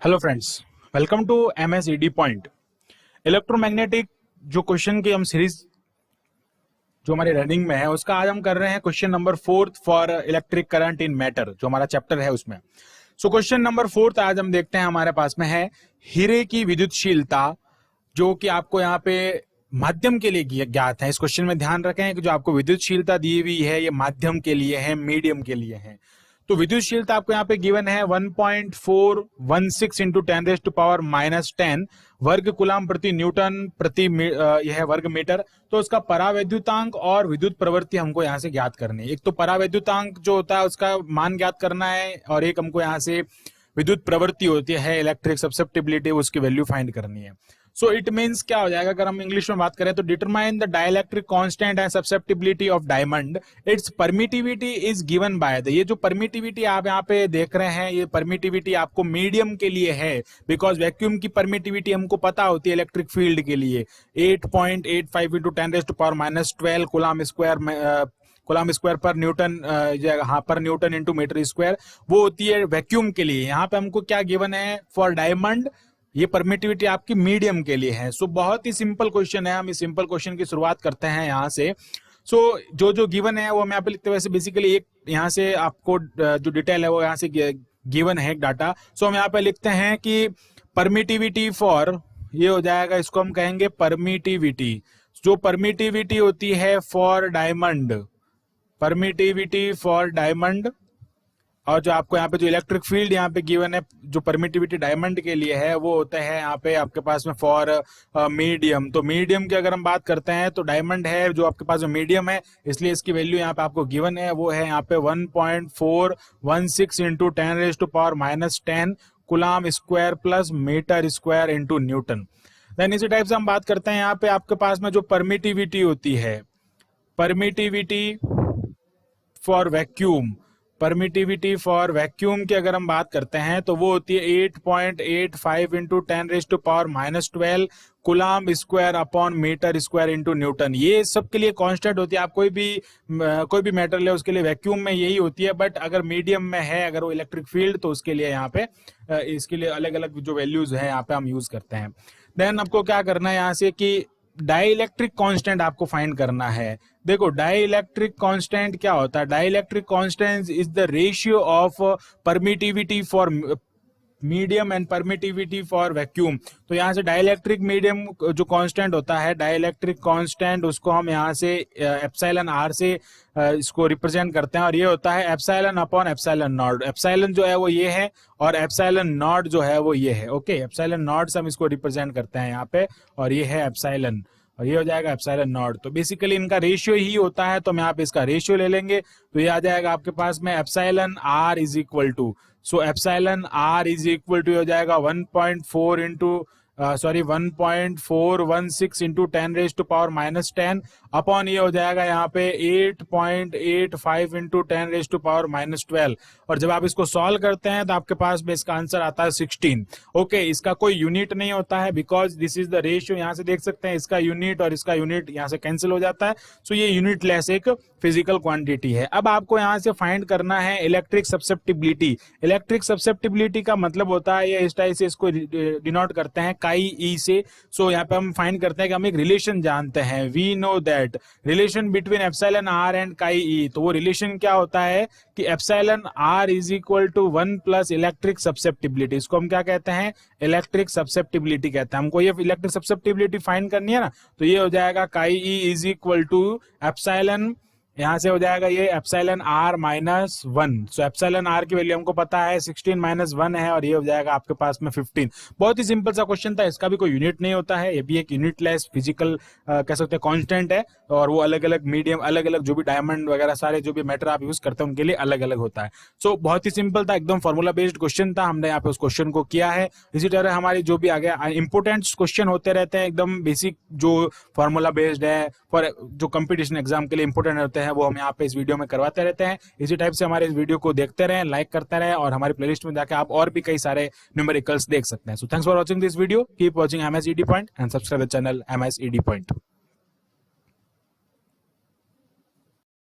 Hello friends, welcome to MSED point. Electromagnetic जो question की हम सीरीज जो हमारी रनिंग में है उसका आज हम कर रहे हैं question number 4 for electric current in matter, जो हमारा चैप्टर है उसमें। सो क्वेश्चन नंबर 4 आज हम देखते हैं, हमारे पास में है हीरे की विद्युतशीलता, जो कि आपको यहाँ पे माध्यम के लिए ज्ञात है। इस क्वेश्चन में ध्यान रखें कि जो आपको विद्युतशीलता दी हुई है ये माध्यम के लिए है, मीडियम के लिए है। तो विद्युतशीलता आपको यहाँ पे गिवन है 1.416 इंटू 10⁻⁻10 वर्ग कूलाम प्रति न्यूटन प्रति यह वर्ग मीटर। तो उसका परावैद्युतांक और विद्युत प्रवृत्ति हमको यहाँ से ज्ञात करनी है। एक तो परावैद्युतांक जो होता है उसका मान ज्ञात करना है, और एक हमको यहाँ से विद्युत प्रवृत्ति होती है इलेक्ट्रिक सब्सेप्टिबिलिटी, उसकी वैल्यू फाइंड करनी है। सो इट मीन्स क्या हो जाएगा, अगर हम इंग्लिश में बात करें तो determine the dielectric constant and susceptibility of diamond, it's permittivity is given by the. ये जो परमिटिविटी आप यहाँ पे देख रहे हैं, ये परमिटिविटी आपको मीडियम के लिए है, बिकॉज वैक्यूम की परमिटिविटी हमको पता होती है इलेक्ट्रिक फील्ड के लिए 8.85 इंटू 10⁻⁻12 कूलाम स्क्वायर पर न्यूटन, हाँ पर न्यूटन इंटू मीटर स्क्वायर, वो होती है वैक्यूम के लिए। यहाँ पे हमको क्या गिवन है फॉर डायमंड, ये परमिटिविटी आपकी मीडियम के लिए है। सो बहुत ही सिंपल क्वेश्चन है, हम इस सिंपल क्वेश्चन की शुरुआत करते हैं यहाँ से। सो जो गिवन है वो हम यहाँ पे लिखते हैं। वैसे बेसिकली एक यहाँ से आपको जो डिटेल है वो यहाँ से गिवन है एक डाटा। सो हम यहाँ पे लिखते हैं कि परमिटिविटी फॉर, ये हो जाएगा, इसको हम कहेंगे परमिटिविटी। जो परमिटिविटी होती है for diamond, permittivity for diamond, और जो आपको यहाँ पे जो इलेक्ट्रिक फील्ड यहाँ पे गिवन है जो परमिटिविटी डायमंड के लिए है, वो होता है यहाँ पे आपके पास में फॉर मीडियम। तो मीडियम की अगर हम बात करते हैं तो डायमंड है जो आपके पास में मीडियम है, इसलिए इसकी वैल्यू यहाँ पे आपको गिवन है, वो है यहाँ पे 1.416 into 10⁻⁻10 coulomb square plus metre square into newton. Then इसी टाइप से हम बात करते हैं यहाँ पे आपके पास में जो परमिटिविटी होती है, permittivity for vacuum, permittivity for vacuum की अगर हम बात करते हैं तो वो होती है 8.85 into 10⁻⁻12 coulomb square upon metre square into newton. ये सब के लिए कांस्टेंट होती है। आप कोई भी मेटल ले उसके लिए वैक्यूम में यही होती है, बट अगर मीडियम में है, अगर वो इलेक्ट्रिक फील्ड, तो उसके लिए यहाँ पे इसके लिए अलग अलग जो वैल्यूज है यहाँ पे हम यूज करते हैं। देन आपको क्या करना है यहाँ से कि डाइलेक्ट्रिक कांस्टेंट आपको फाइंड करना है। देखो डाइलेक्ट्रिक कांस्टेंट क्या होता है, dielectric constant is the ratio of permittivity for medium and permittivity for vacuum. तो यहाँ से डाइलेक्ट्रिक मीडियम जो कांस्टेंट होता है, डाइलेक्ट्रिक कांस्टेंट, उसको हम यहाँ से एप्सिलॉन आर से इसको रिप्रेजेंट करते हैं, और ये होता है epsilon upon epsilon not. Epsilon जो है वो ये है और एप्सिलॉन नॉट जो है वो ये है। ओके, एप्सिलॉन नॉट से हम इसको रिप्रेजेंट करते हैं यहाँ पे, और ये है एप्सिलॉन, और ये हो जाएगा एप्सिलॉन नॉट। तो बेसिकली इनका रेशियो ही होता है, तो हम यहाँ पे इसका रेशियो ले लेंगे, तो ये आ जाएगा आपके पास में epsilon are is equal to, so epsilon are is equal to हो जाएगा 1.416 इंटू 10⁻⁻10 अपॉन ये हो जाएगा यहाँ पे 8.85 इंटू 10⁻⁻12। और जब आप इसको सॉल्व करते हैं तो आपके पास में इसका आंसर आता है 16। ओके, इसका कोई यूनिट नहीं होता है, because this is the ratio. यहाँ से देख सकते हैं इसका यूनिट और इसका यूनिट यहाँ से कैंसिल हो जाता है। सो ये यूनिट लेस एक फिजिकल क्वांटिटी है। अब आपको यहाँ से फाइंड करना है इलेक्ट्रिक सब्सेप्टिबिलिटी। इलेक्ट्रिक सब्सेप्टिबिलिटी का मतलब होता है, ये इस टाइप से इसको डिनोट करते हैं काई ई से। सो यहाँ पे हम फाइंड करते हैं कि हम एक रिलेशन जानते हैं, we know that relation between epsilon R and chi E. तो वो रिलेशन क्या होता है कि epsilon are is equal to 1 plus electric susceptibility. इसको हम क्या कहते हैं, इलेक्ट्रिक सब्सेप्टिबिलिटी कहते हैं। हमको ये इलेक्ट्रिक सब्सेप्टिबिलिटी फाइंड करनी है ना, तो ये हो जाएगा chi e is equal to epsilon, यहाँ से हो जाएगा ये epsilon r minus 1। So epsilon r की वैल्यू हमको पता है 16 माइनस 1 है, और ये हो जाएगा आपके पास में 15। बहुत ही सिंपल सा क्वेश्चन था, इसका भी कोई यूनिट नहीं होता है, ये भी एक यूनिटलेस फिजिकल कह सकते हैं कांस्टेंट है, और वो अलग अलग मीडियम, अलग अलग जो भी डायमंड वगैरह सारे जो भी मेटर आप यूज करते हैं उनके लिए अलग अलग होता है। सो बहुत ही सिंपल था, एकदम फॉर्मूला बेस्ड क्वेश्चन था, हमने यहाँ पे उस क्वेश्चन को किया है। इसी तरह हमारी जो भी आगे इंपोर्टेंट क्वेश्चन होते रहते हैं, एकदम बेसिक जो फॉर्मूला बेस्ड है, फॉर जो कंपटीशन एग्जाम के लिए इंपोर्टेंट होते हैं, वो हम यहाँ पे इस वीडियो में करवाते रहते हैं। इसी टाइप से हमारे इस वीडियो को देखते रहें, लाइक करते रहें, और हमारी प्लेलिस्ट में जाकर आप और भी कई सारे न्यूमेरिकल्स देख सकते हैं। So thanks for watching this video, keep watching MSED point and subscribe the channel MSED point.